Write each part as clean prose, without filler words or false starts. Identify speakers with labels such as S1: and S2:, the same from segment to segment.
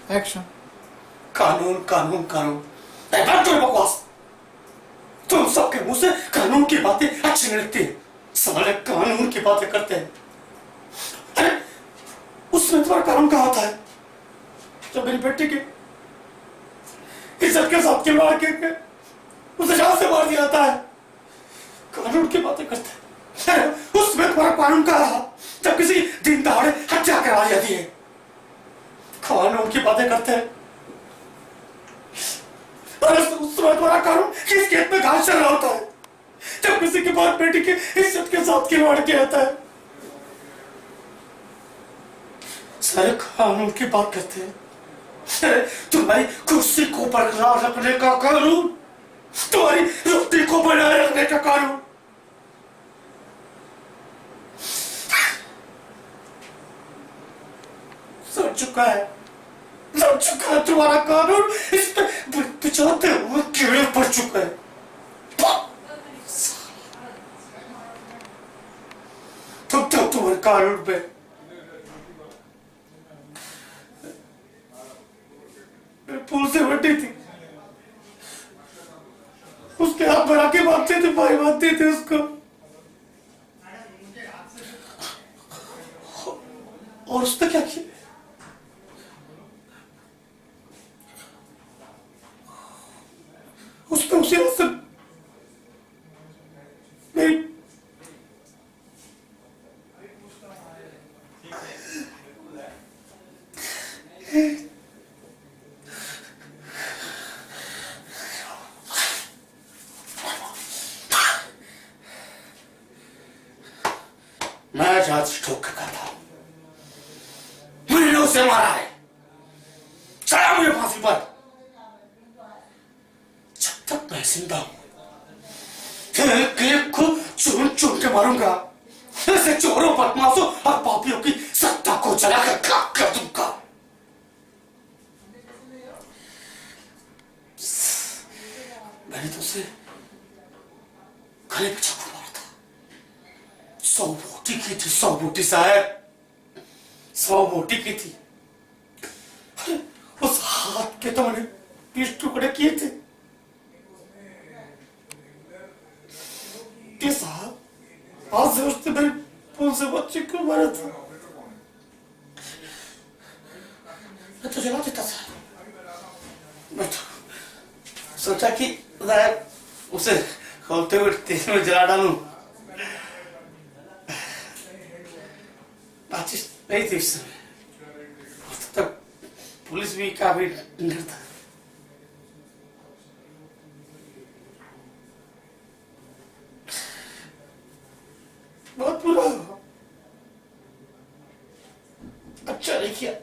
S1: Action.
S2: कानून कानून कानून, बकवास। तुम सबके मुंह से कानून की बातें अच्छी नहीं लगती। साले कानून की बातें करते हैं। अरे उसमें तुम्हारा कानून कहाँ होता है जब मेरी बेटी की इज्जत के साथ खिलवाड़ के उसे जान से मार दिया जाता है। कानून की बातें करते हैं। उसमें तुम्हारा कानून कहाँ था जब किसी दिन दहाड़े हत्या करा जाती है। कानून की बातें करते हैं। उसमें तुम्हारा कानून किस खेत में घास चल रहा होता है जब किसी के बाद बेटी की इज्जत के साथ खिलवाड़ किया जाता है। सारे कानून की बात करते हैं। तुम्हारी कुर्सी को बरकरार रखने का कानून, तुम्हारी रोटी को बनाए रखने का कानून। सड़ चुका है तुम्हारा कानून। इस पे पिछाते हुए कीड़े पड़ चुके हैं। तुम्हारे कानून पे पुल से बटी थी, उसके हाथ में राखी बांधते थे, भाई बांधते थे उसको। और उसने क्या किया? उसने उसी वक्त मेरी मैं जांच ठोक कर था, मैंने उसे मारा है। चला मुझे फांसी पर। जब तक मैं जिंदा हूं एक को चुन चुन के मारूंगा। ऐसे चोरों, बदमाशों और पापियों की सत्ता को जलाकर खाक कर दूंगा। मैंने तो उसे गले पे चाकू मारा था। 100 वोटी की थी, 100 वोटी साहब, 100 वोटी की थी। उस हाथ के तो मैंने 20 टुकड़े किए थे। साहब आज से उसने मेरे पुल से बच्चे को मारा था। मैं तो जला देता था। मैं तो सोचा कि उसे खोलते हुए तेल में जला डालूं। बातचीत नहीं थी उस समय। तब पुलिस भी काफी डर था। बहुत बुरा, अच्छा नहीं किया।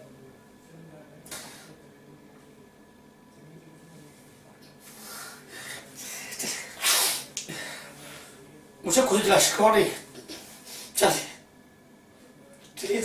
S2: मुझे कोई लाश नहीं। चलिए चलिए।